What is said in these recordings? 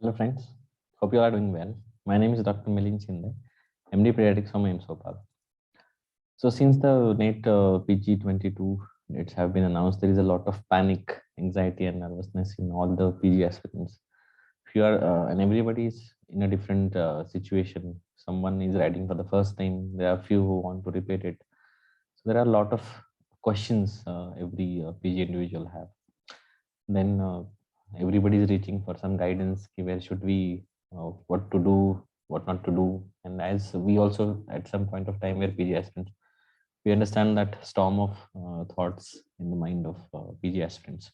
Hello friends, hope you are doing well. My name is Dr. Milin Chinde, MD Pediatrics from AIIMS Bhopal. So since the NET PG 22 dates have been announced, there is a lot of panic, anxiety and nervousness in all the PG aspirants. If you are, and everybody is in a different situation. Someone is writing for the first time. There are few who want to repeat it. So there are a lot of questions every PG individual have. Then everybody is reaching for some guidance. Where should we, what to do, what not to do? And as we also at some point of time were PG aspirants, we understand that storm of thoughts in the mind of PG aspirants.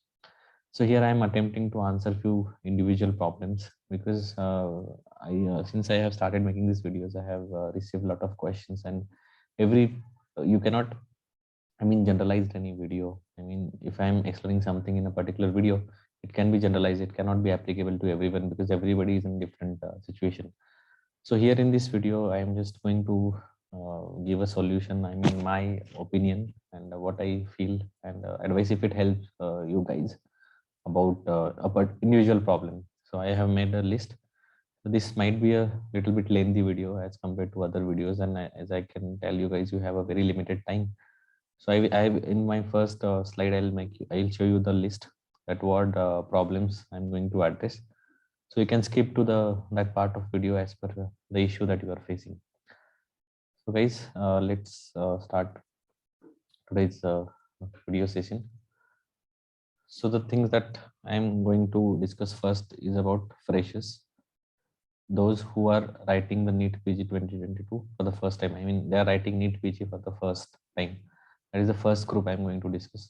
So here I am attempting to answer few individual problems because since I have started making these videos, I have received a lot of questions, and every you cannot, I mean, generalized any video. I mean, if I'm explaining something in a particular video, it can be generalized. It cannot be applicable to everyone because everybody is in different situation. So here in this video, I am just going to give a solution. I mean, my opinion and what I feel and advice if it helps you guys about a individual problem. So I have made a list. So this might be a little bit lengthy video as compared to other videos, and as I can tell you guys, you have a very limited time. So I in my first slide, I'll show you the list that what problems I'm going to address. So you can skip to that part of video as per the issue that you are facing. So guys, let's start today's video session. So the things that I'm going to discuss first is about freshers, those who are writing the NEET PG 2022 for the first time. I mean, they are writing NEET PG for the first time. That is the first group I'm going to discuss.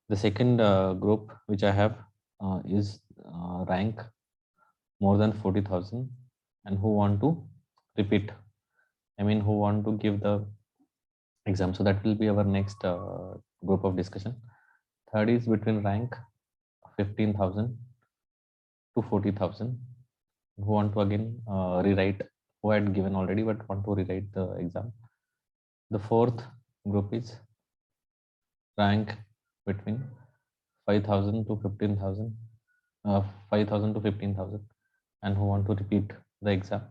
The second group which I have is rank more than 40,000 and who want to repeat. I mean, who want to give the exam. So that will be our next group of discussion. Third is between rank 15,000 to 40,000 who want to again rewrite, who had given already but want to rewrite the exam. The fourth group is rank between 5,000 to 15,000, 5,000 to 15,000, and who want to repeat the exam.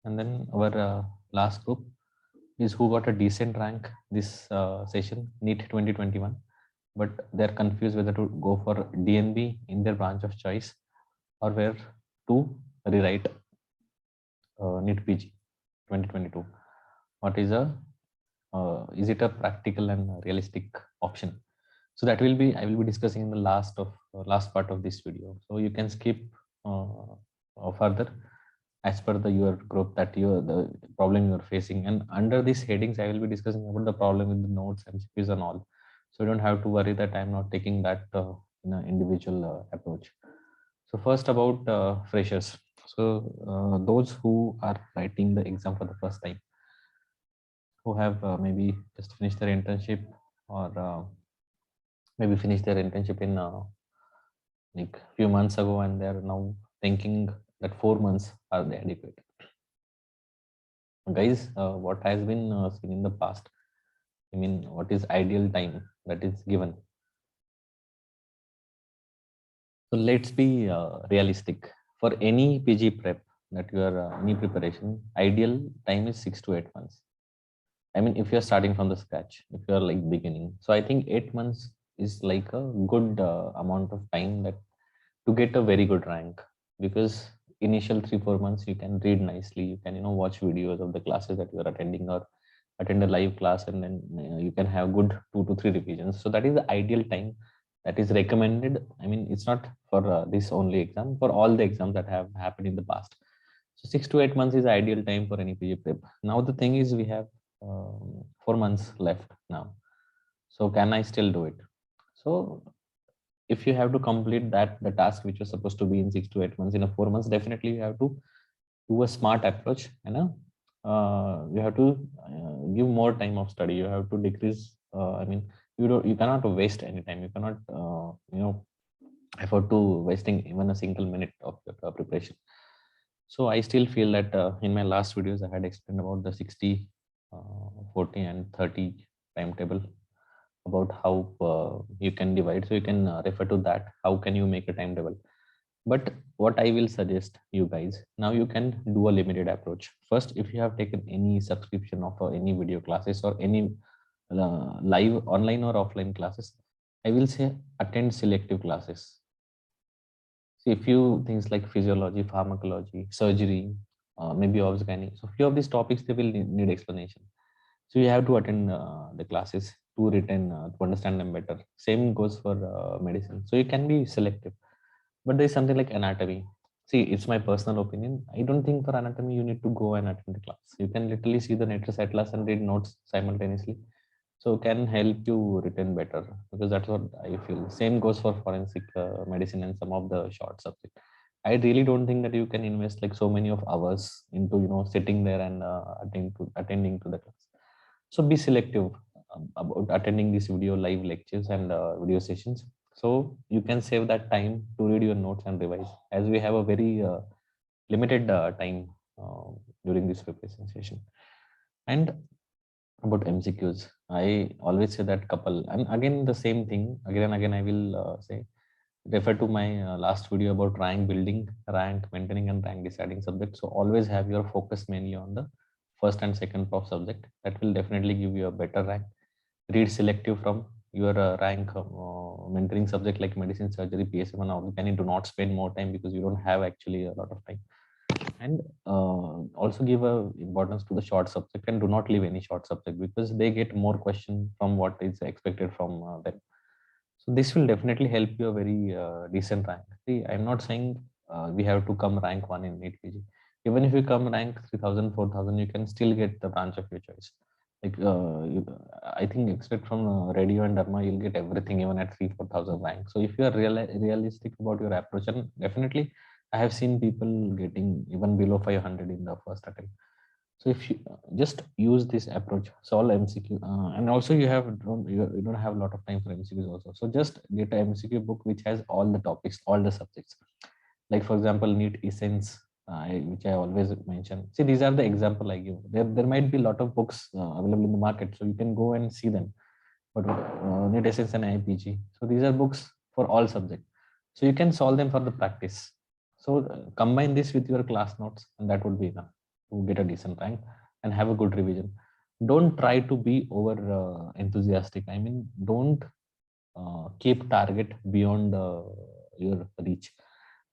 And then our last group is who got a decent rank this session, NEET 2021, but they're confused whether to go for DNB in their branch of choice or where to rewrite NEET PG 2022. What is is it a practical and realistic option? So that will be, I will be discussing in the last part of this video. So you can skip further as per your group that the problem you are facing. And under these headings, I will be discussing about the problem with the notes, MCQs and all. So you don't have to worry that I'm not taking that in an individual approach. So first about freshers. So those who are writing the exam for the first time, who have maybe just finished their internship or maybe finished their internship in like few months ago, and they are now thinking that 4 months are they adequate. Guys, what has been seen in the past, I mean, what is ideal time that is given? So let's be realistic. For any PG prep that you are any preparation, ideal time is 6 to 8 months. I mean, if you're starting from the scratch, if you're like beginning, so I think 8 months is like a good amount of time that to get a very good rank, because initial 3-4 months you can read nicely, you can watch videos of the classes that you are attending or attend a live class, and then you can have good 2 to 3 revisions. So that is the ideal time that is recommended. I mean, it's not for this only exam, for all the exams that have happened in the past. So 6 to 8 months is ideal time for any PG prep. Now the thing is, we have 4 months left now. So can I still do it? So if you have to complete the task which was supposed to be in 6 to 8 months in a 4 months, definitely you have to do a smart approach. You have to give more time of study. You have to decrease. I mean, you cannot waste any time. You cannot afford to wasting even a single minute of your preparation. So I still feel that in my last videos I had explained about the 60, 40 and 30 timetable, about how you can divide. So you can refer to that. How can you make a timetable? But what I will suggest you guys, now you can do a limited approach. First, if you have taken any subscription of any video classes or any live online or offline classes, I will say attend selective classes. See, few things like physiology, pharmacology, surgery, maybe obs gynae. So few of these topics they will need explanation. So you have to attend the classes to retain to understand them better. Same goes for medicine. So you can be selective. But there's something like anatomy. See, it's my personal opinion. I don't think for anatomy you need to go and attend the class. You can literally see the Natrus Atlas and read notes simultaneously. So can help you retain better, because that's what I feel. Same goes for forensic medicine and some of the short subject. I really don't think that you can invest like so many of hours into sitting there and attending to the class. So be selective about attending these video live lectures and video sessions, so you can save that time to read your notes and revise, as we have a very limited time uh, during this preparation session. And about MCQs, I always say that couple, and again the same thing again and again I will say, refer to my last video about rank building, rank maintaining, and rank deciding subject. So always have your focus mainly on the first and second prof subject. That will definitely give you a better rank. Read selective from your rank mentoring subject like medicine, surgery, PSM, and organic. Do not spend more time because you don't have actually a lot of time. And also give a importance to the short subject, and do not leave any short subject because they get more question from what is expected from them. So this will definitely help you a very decent rank. See, I'm not saying we have to come rank 1 in NEET PG. Even if you come rank 3000, 4000, you can still get the branch of your choice. Like I think expect from radio and Dharma, you'll get everything even at 3 4000 rank. So if you are realistic about your approach, and definitely I have seen people getting even below 500 in the first attempt. So if you just use this approach, solve MCQ, and also you don't have a lot of time for MCQs also. So just get a MCQ book which has all the topics, all the subjects. Like for example, NEET Essence, which I always mention. See, these are the example I give. There might be a lot of books available in the market, so you can go and see them. But NEET Essence and IPG. So these are books for all subjects. So you can solve them for the practice. So combine this with your class notes, and that would be enough to get a decent rank and have a good revision. Don't try to be over enthusiastic. I mean, don't keep target beyond your reach.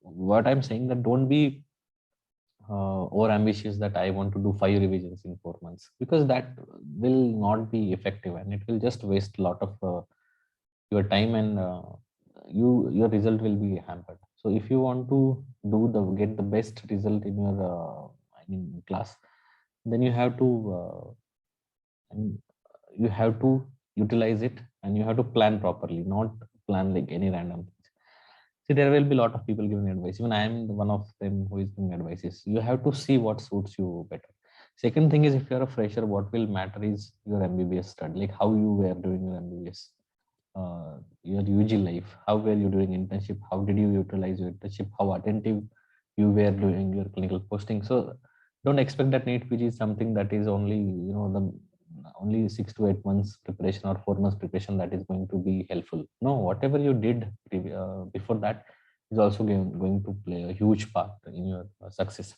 What I'm saying, that don't be over ambitious that I want to do 5 revisions in 4 months, because that will not be effective and it will just waste a lot of your time, and your result will be hampered. So if you want to get the best result in your class, then you have to and you have to utilize it, and you have to plan properly, not plan like any random things. See, there will be a lot of people giving advice. Even I am one of them who is giving advices. You have to see what suits you better. Second thing is, if you're a fresher, what will matter is your MBBS study, like how you were doing your MBBS, your UG life, how were you doing internship, how did you utilize your internship, how attentive you were doing your clinical posting. So don't expect that NEET PG is something that is only the only 6 to 8 months preparation or 4 months preparation that is going to be helpful. No, whatever you did before that is also going to play a huge part in your success.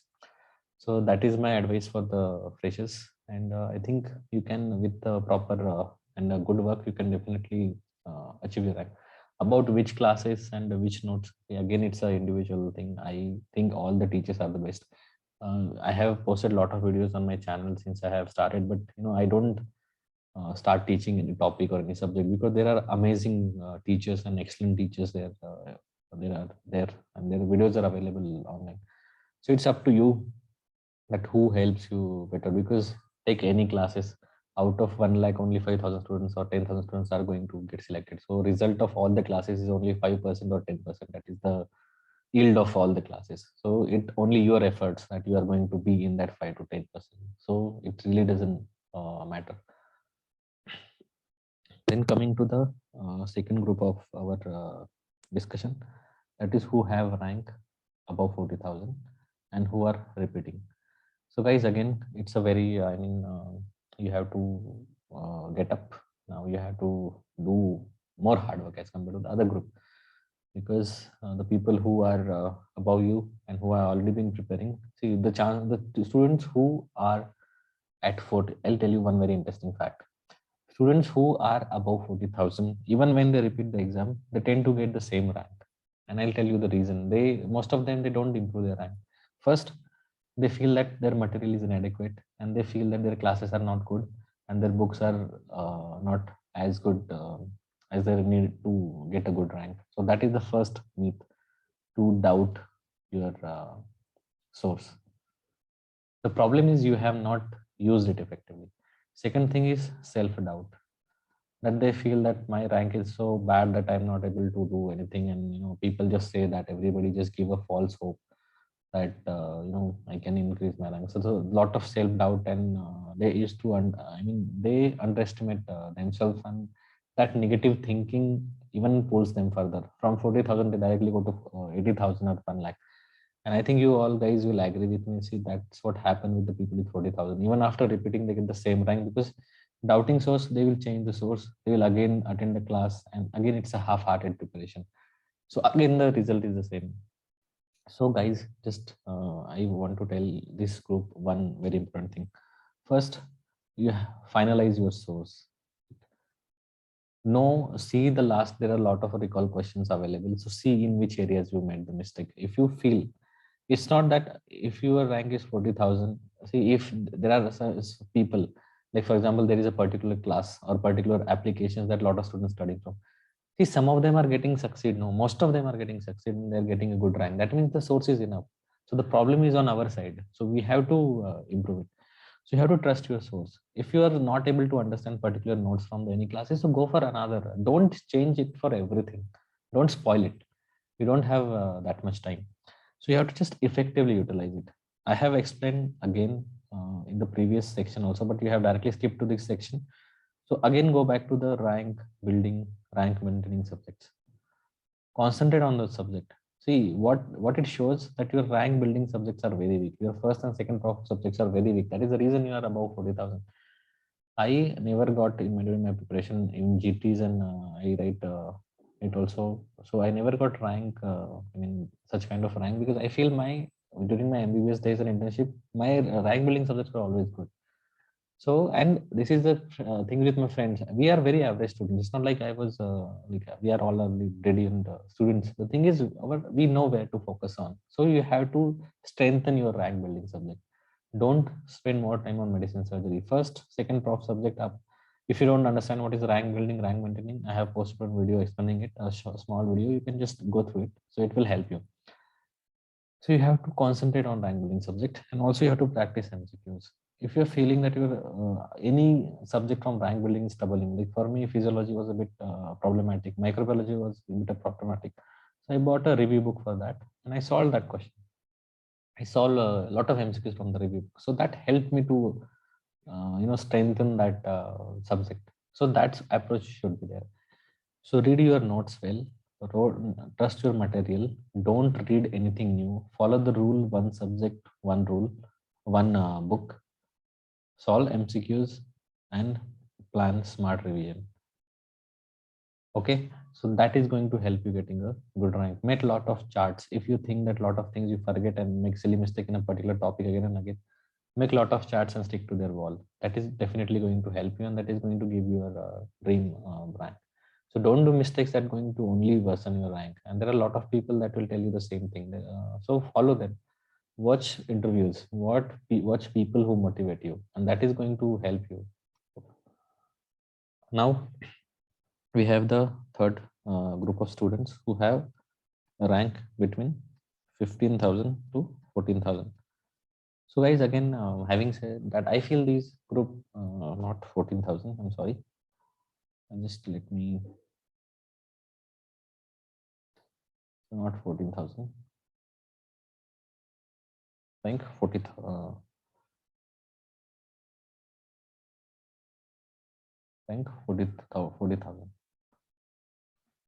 So that is my advice for the freshers, and I think you can, with the proper and good work, you can definitely achieve your rank. About which classes and which notes, again, it's an individual thing. I think all the teachers are the best. I have posted a lot of videos on my channel since I have started, but I don't start teaching any topic or any subject, because there are amazing teachers and excellent teachers there. There are there, and their videos are available online. So it's up to you that who helps you better, because take any classes, out of 1 lakh only 5,000 students or 10,000 students are going to get selected. So result of all the classes is only 5% or 10%. That is the yield of all the classes. So it only your efforts that you are going to be in that 5 to 10%. So it really doesn't matter. Then coming to the second group of our discussion, that is who have rank above 40,000 and who are repeating. So guys, again, it's a very, you have to get up. Now you have to do more hard work as compared to the other group. because the people who are above you and who are already been preparing, see the chance, the students who are at 40, I'll tell you one very interesting fact. Students who are above 40,000, even when they repeat the exam, they tend to get the same rank. And I'll tell you the reason. Most of them, they don't improve their rank. First, they feel that their material is inadequate, and they feel that their classes are not good, and their books are not as good as they need to get a good rank. So that is the first myth, to doubt your source. The problem is you have not used it effectively. Second thing is self-doubt, that they feel that my rank is so bad that I'm not able to do anything. And people just say that, everybody just give a false hope that I can increase my rank. So a lot of self-doubt, and they used to they underestimate themselves, and that negative thinking even pulls them further. From 40,000 they directly go to 80,000 or 1 lakh. And I think you all guys will agree with me. See, that's what happened with the people with 40,000. Even after repeating, they get the same rank, because doubting source, they will change the source. They will again attend the class, and again it's a half-hearted preparation. So again, the result is the same. So guys, just I want to tell this group one very important thing. First, you finalize your source. No, see the last, there are a lot of recall questions available. So see in which areas you made the mistake. If you feel, it's not that if your rank is 40,000, see if there are people, like for example, there is a particular class or particular applications that a lot of students study from. See, some of them are getting succeed. No, most of them are getting succeed, and they're getting a good rank. That means the source is enough. So the problem is on our side. So we have to improve it. So you have to trust your source. If you are not able to understand particular notes from any classes, so go for another. Don't change it for everything. Don't spoil it. You don't have that much time. So you have to just effectively utilize it. I have explained again in the previous section also, but you have directly skipped to this section. So again, go back to the rank building, rank maintaining subjects. Concentrate on the subject. See what it shows, that your rank building subjects are very weak. Your first and second prof subjects are very weak. That is the reason you are above 40,000. I never got in during my preparation in GTs, and I write it also. So I never got rank. Such kind of rank, because I feel my during my MBBS days and internship, my rank building subjects were always good. So, and this is the thing with my friends. We are very average students. It's not like I was like we are all brilliant students. The thing is, we know where to focus on. So you have to strengthen your rank building subject. Don't spend more time on medicine surgery. First, second prof subject up. If you don't understand what is rank building, rank maintaining, I have posted a video explaining it, a small video. You can just go through it. So it will help you. So you have to concentrate on rank building subject, and also you have to practice MCQs. If you're feeling that you're any subject from rank building is troubling, like for me, physiology was a bit problematic, microbiology was a bit problematic. So I bought a review book for that, and I solved that question. I solved a lot of MCQs from the review book. So that helped me to strengthen that subject. So that approach should be there. So read your notes well, trust your material, don't read anything new, follow the rule, one subject, one rule, one book, solve MCQs, and plan smart revision. Okay, so that is going to help you getting a good rank. Make a lot of charts. If you think that a lot of things you forget and make silly mistake in a particular topic again and again, make a lot of charts and stick to their wall. That is definitely going to help you, and that is going to give you a dream rank. So don't do mistakes that are going to only worsen your rank. And there are a lot of people that will tell you the same thing. So follow them. Watch interviews. Watch people who motivate you, and that is going to help you. Now we have the third group of students who have a rank between 15,000 to 14,000. So guys, again, having said that, I feel these group not 14,000. I'm sorry. And just let me. Not 14,000. Rank 40. Rank 40,000.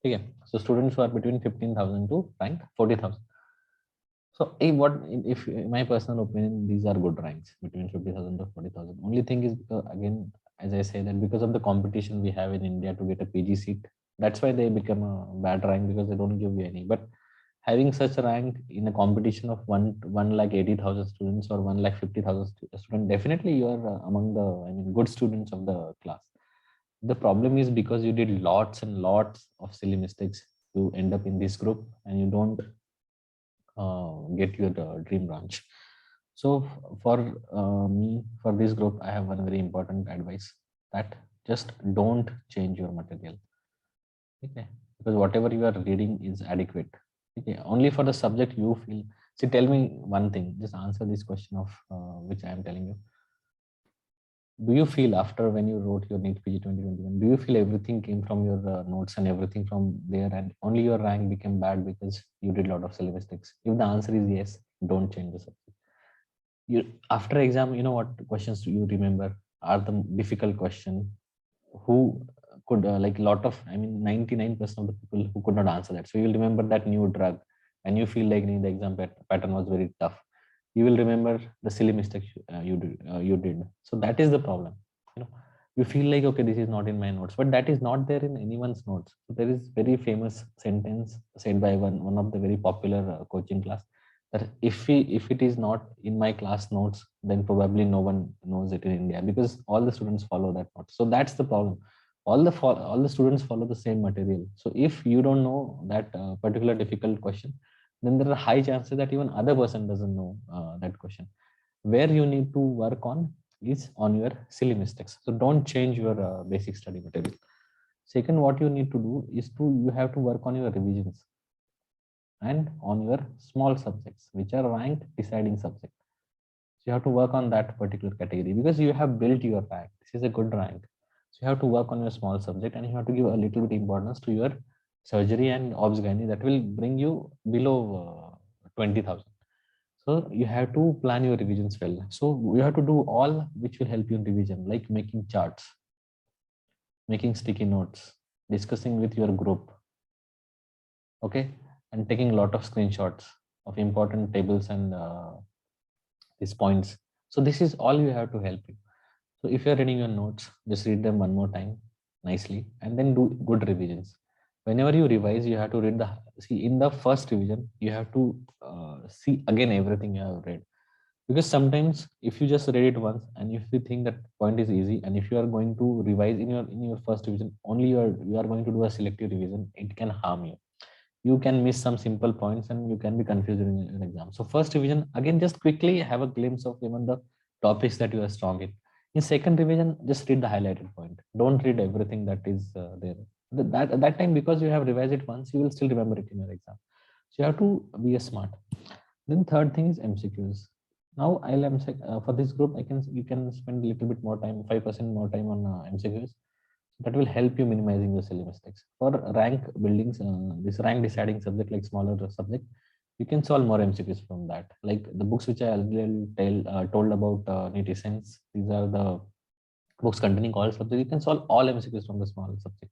Okay. So students who are between 15,000 to rank 40,000. So if my personal opinion, these are good ranks between 50,000 to 40,000. Only thing is, because again, as I say, that because of the competition we have in India to get a PG seat, That's why they become a bad rank, because they don't give you any. But having such a rank in a competition of 1,80,000 students or 1,50,000 students, definitely you are among the, I mean, good students of the class. The problem is because you did lots and lots of silly mistakes, you end up in this group and you don't get your dream branch. So for me, for this group, I have one very important advice, that just don't change your material. Okay, because whatever you are reading is adequate. Okay, only for the subject you feel. See, tell me one thing. Just answer this question of which I am telling you. Do you feel after when you wrote your NEET PG 2021, do you feel everything came from your notes and everything from there, and only your rank became bad because you did a lot of silly mistakes? If the answer is yes, don't change the subject. You, after exam, you know what questions do you remember are the difficult question? Who could like a lot of, I mean, 99% of the people who could not answer that. So you will remember that new drug, and you feel like the exam pattern was very tough. You will remember the silly mistakes you did. So that is the problem. You know, you feel like, okay, this is not in my notes, but that is not there in anyone's notes. So there is very famous sentence said by one of the very popular coaching class, that if it is not in my class notes, then probably no one knows it in India, because all the students follow that note. So that's the problem. All the students follow the same material. So if you don't know that particular difficult question, then there are high chances that even other person doesn't know that question. Where you need to work on is on your silly mistakes. So don't change your basic study material. Second, what you need to do is you have to work on your revisions and on your small subjects, which are ranked deciding subject. So you have to work on that particular category, because you have built your rank. This is a good rank. So you have to work on your small subject, and you have to give a little bit importance to your surgery and obs gynae. That will bring you below 20,000. So you have to plan your revisions well. So you have to do all which will help you in revision, like making charts, making sticky notes, discussing with your group, okay, and taking a lot of screenshots of important tables and these points. So this is all you have to help you. So if you're reading your notes, just read them one more time nicely, and then do good revisions. Whenever you revise, you have to read see, in the first revision, you have to see again everything you have read. Because sometimes if you just read it once and if you think that point is easy, and if you are going to revise in your first revision, only you are going to do a selective revision, it can harm you. You can miss some simple points and you can be confused in an exam. So first revision, again, just quickly have a glimpse of even the topics that you are strong in. In second revision, just read the highlighted point. Don't read everything that is there. That time, because you have revised it once, you will still remember it in your exam. So you have to be a smart. Then third thing is MCQs. Now I'll for this group, you can spend a little bit more time, 5% more time on MCQs. That will help you minimizing your silly mistakes. For rank buildings, this rank deciding subject, like smaller subject, you can solve more MCQs from that. Like the books which I already told about NEET Essence, these are the books containing all subjects. You can solve all MCQs from the small subject.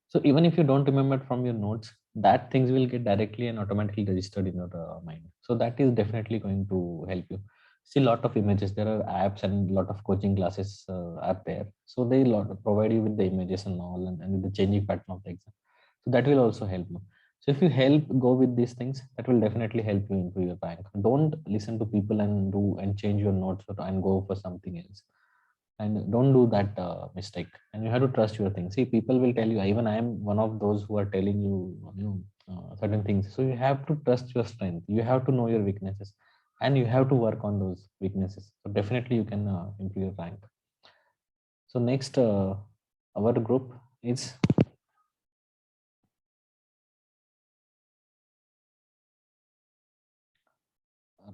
So even if you don't remember it from your notes, that things will get directly and automatically registered in your mind. So that is definitely going to help you. See, a lot of images. There are apps and a lot of coaching classes are there. So they provide you with the images and all, and with the changing pattern of the exam. So that will also help you. So if you go with these things, that will definitely help you improve your rank. Don't listen to people and change your notes and go for something else. And don't do that mistake. And you have to trust your things. See, people will tell you. Even I am one of those who are telling you, certain things. So you have to trust your strength. You have to know your weaknesses, and you have to work on those weaknesses. So definitely you can improve your rank. So next, our group is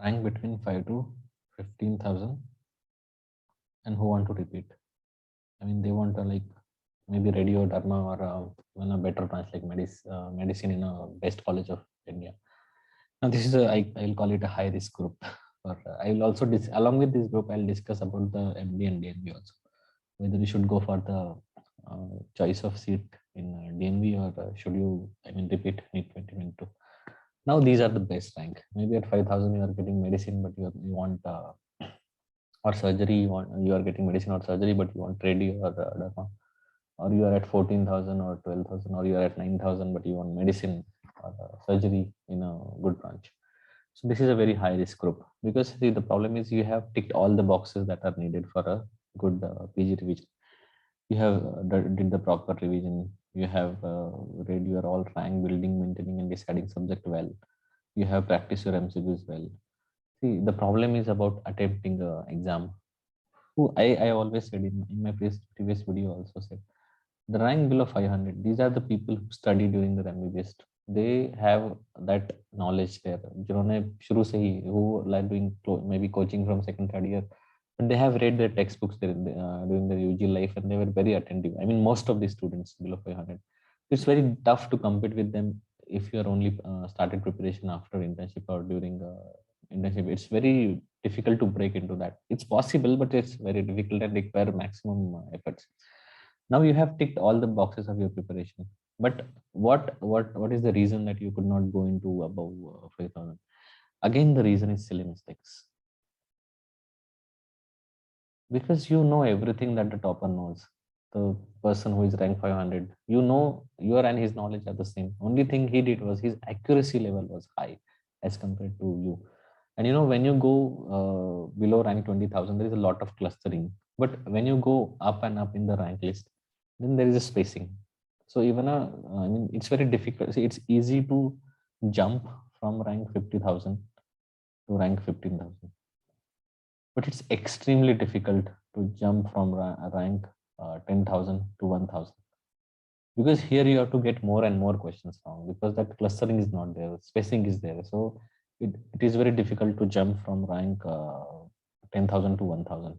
rank between 5 to 15,000, and who want to repeat. I mean, they want to like maybe radio, dharma, or even a better branch like medicine in a best college of India. Now this is I'll call it a high risk group. Or I will also along with this group, I'll discuss about the MD and DNB also, whether you should go for the choice of seat in DNB, or should you, I mean, repeat NEET 2022. Now these are the best rank. Maybe at 5,000 you are getting medicine, but you want or surgery. You are getting medicine or surgery, but you want radio or dharma. or you are at 14,000 or 12,000, or you are at 9,000, but you want medicine or surgery in a good branch. So this is a very high risk group, because see, the problem is you have ticked all the boxes that are needed for a good PG revision. You have did the proper revision. You have read your all rank building, maintaining, and deciding subject well. You have practiced your MCQs well. See, the problem is about attempting the exam. I always said in my previous video also said, the rank below 500, these are the people who study during the MBBS. They have that knowledge there. जिन्होंने शुरू से ही, who like doing maybe coaching from second third year, but they have read their textbooks there during their UG life, and they were very attentive. I mean, most of the students below 500. It's very tough to compete with them if you are only started preparation after internship or during internship. It's very difficult to break into that. It's possible, but it's very difficult and require maximum efforts. Now you have ticked all the boxes of your preparation, but what is the reason that you could not go into above 5,000? Again, the reason is silly mistakes, because you know everything that the topper knows. The person who is ranked 500, you know, your and his knowledge are the same. Only thing he did was his accuracy level was high as compared to you. And you know, when you go below rank 20,000, there is a lot of clustering. But when you go up and up in the rank list, then there is a spacing. So even I mean, it's very difficult. See, it's easy to jump from rank 50,000 to rank 15,000, but it's extremely difficult to jump from rank 10,000 to 1,000, because here you have to get more and more questions wrong, because that clustering is not there, spacing is there. So it is very difficult to jump from rank 10,000 to 1,000.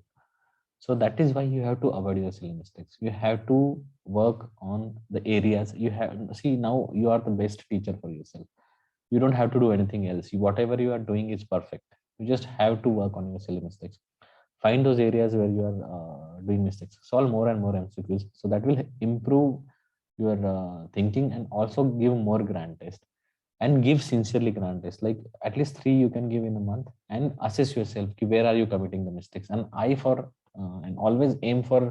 So that is why you have to avoid your silly mistakes. You have to work on the areas. You have, see, now you are the best teacher for yourself. You don't have to do anything else. Whatever you are doing is perfect. You just have to work on your silly mistakes. Find those areas where you are doing mistakes. Solve more and more MCQs. So that will improve your thinking, and also give more grand test, and give sincerely grand test. Like at least 3 you can give in a month, and assess yourself. Where are you committing the mistakes? And I for and always aim for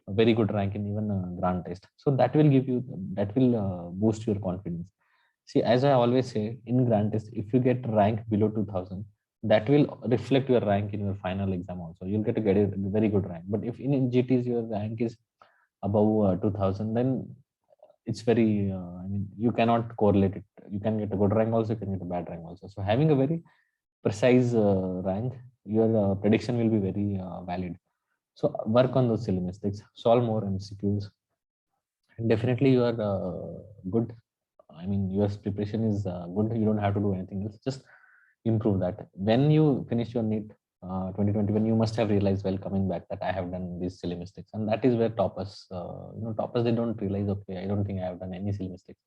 a very good rank in even grand test. So that will give you, that will boost your confidence. See, as I always say, in grand test, if you get rank below 2,000, that will reflect your rank in your final exam also. You'll get a very good rank. But if in GTs your rank is above 2,000, then it's very, I mean, you cannot correlate it. You can get a good rank also, you can get a bad rank also. So having a very precise rank, your prediction will be very valid. So work on those silly mistakes, solve more MCQs, and definitely you are good. I mean, your preparation is good. You don't have to do anything else. Just improve that. When you finish your NEET 2021, you must have realized while coming back that I have done these silly mistakes, and that is where toppers, toppers, they don't realize. Okay, I don't think I have done any silly mistakes.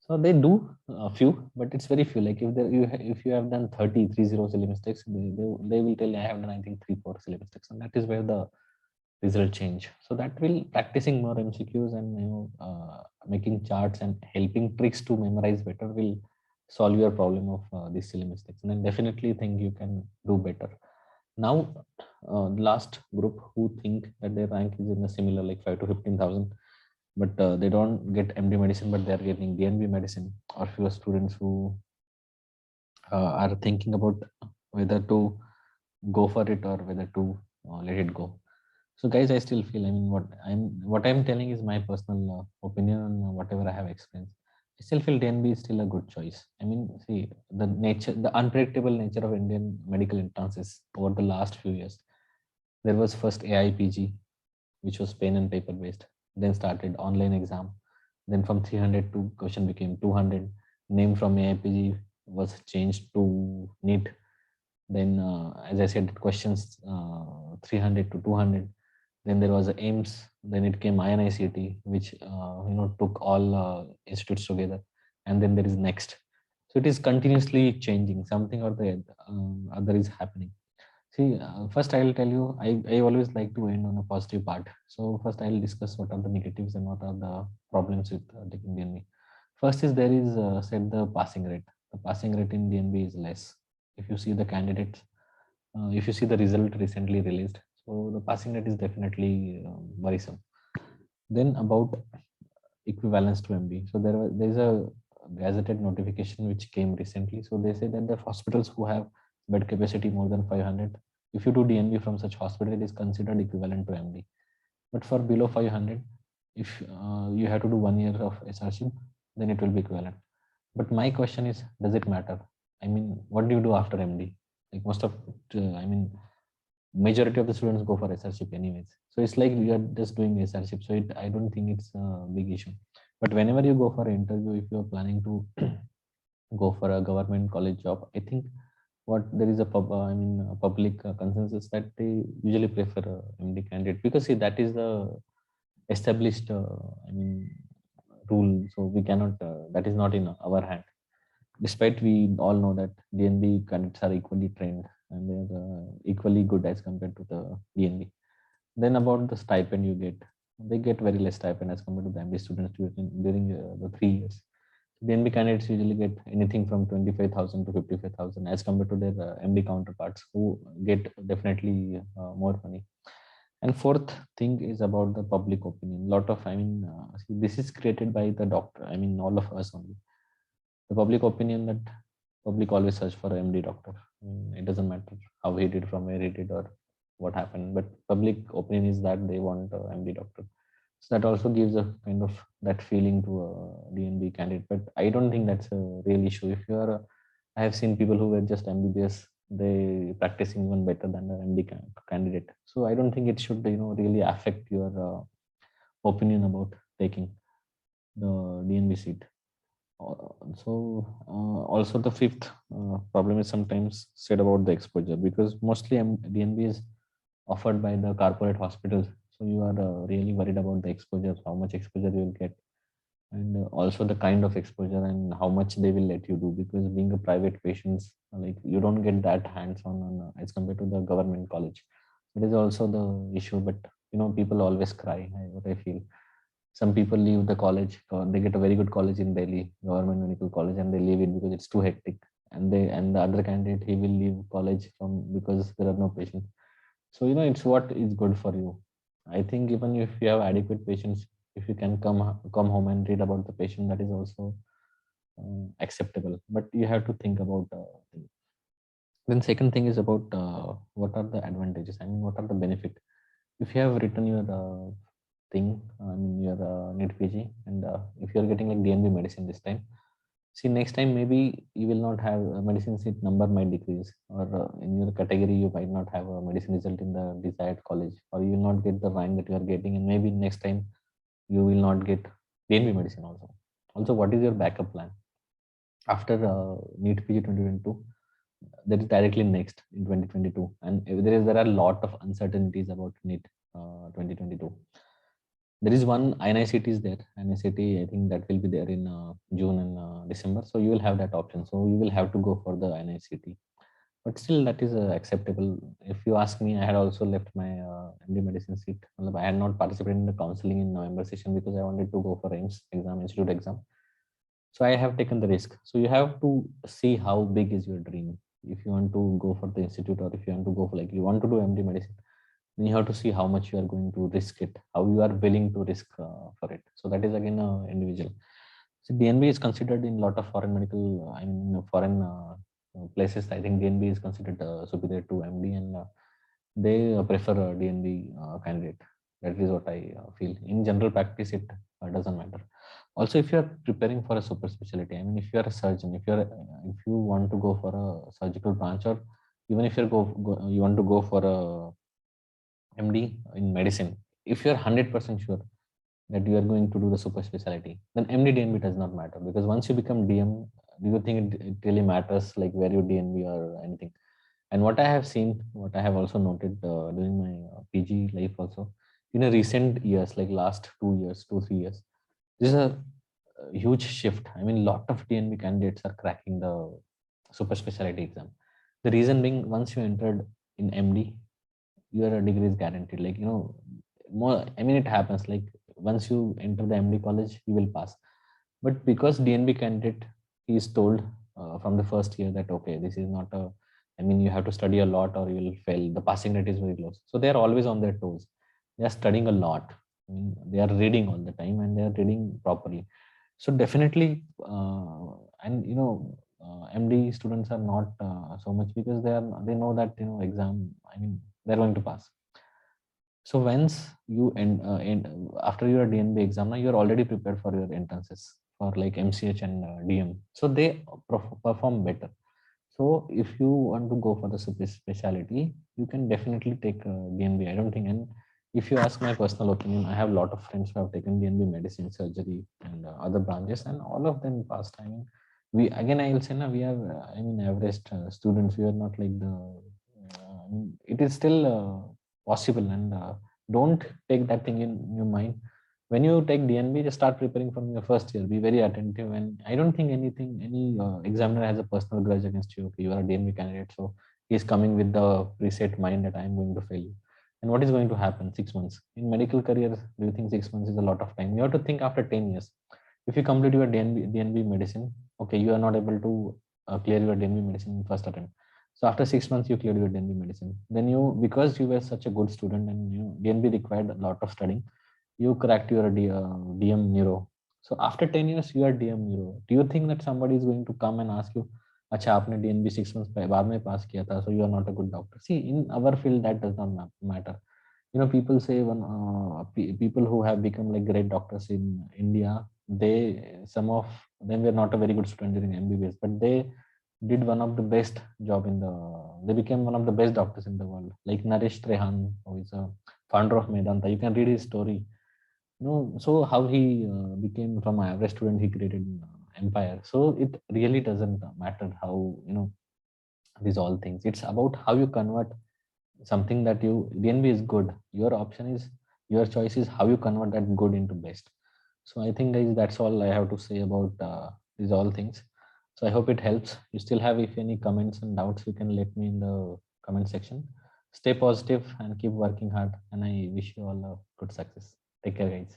So they do a few, but it's very few. Like if you have done 30 silly mistakes, they will tell you I have done, I think, 3 4 silly mistakes, and that is where the result change. So that will, practicing more MCQs and making charts and helping tricks to memorize better will solve your problem of these silly mistakes, and then definitely think you can do better. Now, last group who think that their rank is in a similar like 5 to 15,000, but they don't get MD medicine, but they are getting DNB medicine, or fewer students who are thinking about whether to go for it or whether to let it go. So guys, I still feel, I mean, what I'm telling is my personal opinion on whatever I have experienced. I still feel DNB is still a good choice. I mean, see, the unpredictable nature of Indian medical entrance over the last few years. There was first AIPG, which was pen and paper based, then started online exam, then from 300 to question became 200. Name from AIPG was changed to NEET. Then, as I said, questions 300 to 200. Then there was a AIMS. Then it came INICET, which took all institutes together. And then there is next. So it is continuously changing. Something or the other is happening. See, first I'll tell you, I always like to end on a positive part. So first I'll discuss what are the negatives and what are the problems with taking DNB. First is there is said the passing rate. The passing rate in DNB is less. If you see the candidates, if you see the result recently released, so the passing rate is definitely worrisome. Then about equivalence to MD. So there's a gazetted notification which came recently. So they say that the hospitals who have bed capacity more than 500, if you do DNB from such hospital, it is considered equivalent to MD. But for below 500, if you have to do 1 year of SRship, then it will be equivalent. But my question is, does it matter? I mean, what do you do after MD? Like most of, I mean, majority of the students go for SRship anyways. So it's like you are just doing SRship. So I don't think it's a big issue. But whenever you go for an interview, if you're planning to go for a government college job, I think what there is a public consensus that they usually prefer a MD candidate, because see, that is the established rule. So we cannot that is not in our hand, despite we all know that DNB candidates are equally trained and they're equally good as compared to the DNB. Then about the stipend you get, they get very less stipend as compared to the MD students during the 3 years. DNB candidates usually get anything from 25,000 to 55,000 as compared to their MD counterparts who get definitely more money. And fourth thing is about the public opinion. Lot of, see, this is created by the doctor. I mean, all of us only. The public opinion that public always search for a MD doctor. It doesn't matter how he did, from where he did, or what happened, but public opinion is that they want a MD doctor. So that also gives a kind of that feeling to a DNB candidate. But I don't think that's a real issue. If you are, I have seen people who were just MBBS, they practicing even better than the MD candidate. So I don't think it should, really affect your opinion about taking the DNB seat. Also the fifth problem is sometimes said about the exposure, because mostly DNB is offered by the corporate hospitals. So you are really worried about the exposure, how much exposure you will get, and also the kind of exposure and how much they will let you do, because being a private patients, like you don't get that hands-on as compared to the government college. It is also the issue, but people always cry. What I feel, some people leave the college, they get a very good college in Delhi, government medical college, and they leave it because it's too hectic. And the other candidate, he will leave college because there are no patients. So it's what is good for you. I think even if you have adequate patients, if you can come home and read about the patient, that is also acceptable. But you have to think about things. Then second thing is about what are the advantages. I mean, what are the benefit if you have written your thing, your NEET PG, and if you are getting like DNB medicine this time, see, next time maybe you will not have a medicine seat number might decrease, or in your category you might not have a medicine result in the desired college, or you will not get the rank that you are getting, and maybe next time you will not get DNB medicine also. Also, what is your backup plan after NEET PG 2022? That is directly next in 2022, and there are a lot of uncertainties about NEET 2022. There is one NICT is there. NICT, I think that will be there in June and December. So you will have that option. So you will have to go for the NICT. But still, that is acceptable. If you ask me, I had also left my MD medicine seat. I had not participated in the counseling in November session because I wanted to go for AIIMS exam, institute exam. So I have taken the risk. So you have to see how big is your dream. If you want to go for the institute, or if you want to go for, like, you want to do MD medicine, then you have to see how much you are going to risk it, how you are willing to risk for it. So that is again individual. So DNB is considered in a lot of foreign medical, foreign places. I think DNB is considered superior to MD, and they prefer a DNB candidate. That is what I feel. In general practice, it doesn't matter. Also, if you are preparing for a super specialty, I mean, if you are a surgeon, if you want to go for a surgical branch, or even if you you want to go for a MD in medicine, if you are 100% sure that you are going to do the super specialty, then MD DNB does not matter, because once you become DM, do you think it really matters like where you DNB or anything? And what I have seen, what I have also noted during my PG life also, in a recent years, like last 2 years, 2-3 years, there's a huge shift. I mean, lot of DNB candidates are cracking the super specialty exam. The reason being, once you entered in MD, your degree is guaranteed. Like, more, I mean, it happens like once you enter the MD college, you will pass. But because DNB candidate, he is told from the first year that, okay, this is not a, I mean, you have to study a lot or you will fail. The passing rate is very low. So they are always on their toes. They are studying a lot. I mean, they are reading all the time and they are reading properly. So definitely, and MD students are not so much, because they know that exam, I mean, they're going to pass. So once you end after your DNB exam, now you're already prepared for your entrances for like MCH and DM. So they perform better. So if you want to go for the super specialty, you can definitely take DNB. I don't think, and if you ask my personal opinion, I have a lot of friends who have taken DNB medicine, surgery, and other branches, and all of them passed. I mean, we again, I will say, now we are, I mean, average students. We are not like the. I mean, it is still possible, and don't take that thing in your mind. When you take DNB, just start preparing from your first year. Be very attentive, and I don't think any examiner has a personal grudge against you. Okay, you are a DNB candidate, so he's coming with the preset mind that I am going to fail you. And what is going to happen? 6 months in medical career? Do you think 6 months is a lot of time? You have to think after 10 years. If you complete your DNB medicine, okay, you are not able to clear your DNB medicine in first attempt. So after 6 months, you cleared your DNB medicine. Then you, because you were such a good student and DNB required a lot of studying, you cracked your DM neuro. So after 10 years, you are DM neuro. Do you think that somebody is going to come and ask you, अच्छा आपने DNB 6 months बाद में pass किया था, so you are not a good doctor? See, in our field, that does not matter. People say when people who have become like great doctors in India, some of them were not a very good student during MBBS, but they did one of the best job they became one of the best doctors in the world, like Naresh Trehan, who is a founder of Medanta. You can read his story. So how he became from an average student, he created empire. So it really doesn't matter how, these all things. It's about how you convert something that DNB is good. Your option is, your choice is how you convert that good into best. So I think, guys, that's all I have to say about these all things. So I hope it helps. You still have, if any comments and doubts, you can let me in the comment section. Stay positive and keep working hard. And I wish you all a good success. Take care, guys.